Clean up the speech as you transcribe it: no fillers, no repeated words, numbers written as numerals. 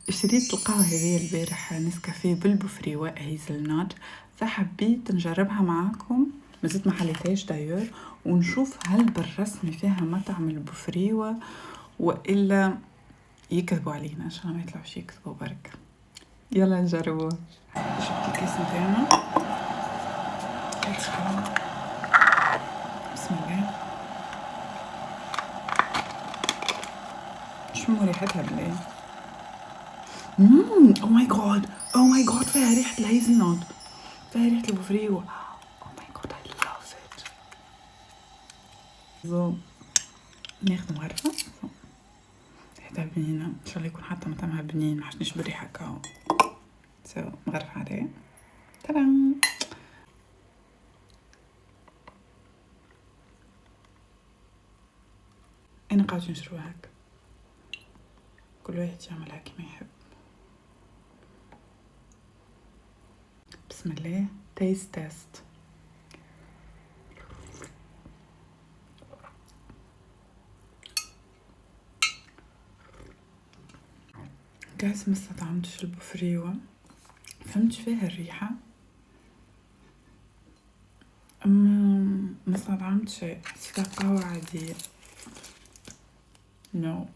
اشتريت القهوة هذه البارح نسكافيه بالبوفريوة هيزل نوت، فحبيت نجربها معاكم. مازلت ما حليتهاش دايور، ونشوف هل بالرسمي فيها مطعم البوفريوة والا يكذبوا علينا. ان شاء الله ما يطلعوش يكذبوا برك. يلا نجربوه. شفت الكيس نتاعنا. بسم الله. شموا ريحتها بالله. او ماي جاد، او ماي جاد، فيها ريحة الهيزل نوت، فيها ريحة البوفريوة. او ماي جاد I love it. ناخد مغرفة. ريحتها بنينة، ان شاء الله يكون حتى مطعمها بنين، محشنيش بريحة كاو. مغرفة عادية. ترام. انا قاعد نشربها هكا، كل واحد يعملها كيما يحب. بسم الله. تيست. جايز ما استطعمتش البوفريوة، فهمتش فيها الريحة، اما ما استطعمتش شيء، حسيتها قهوة عادية. نو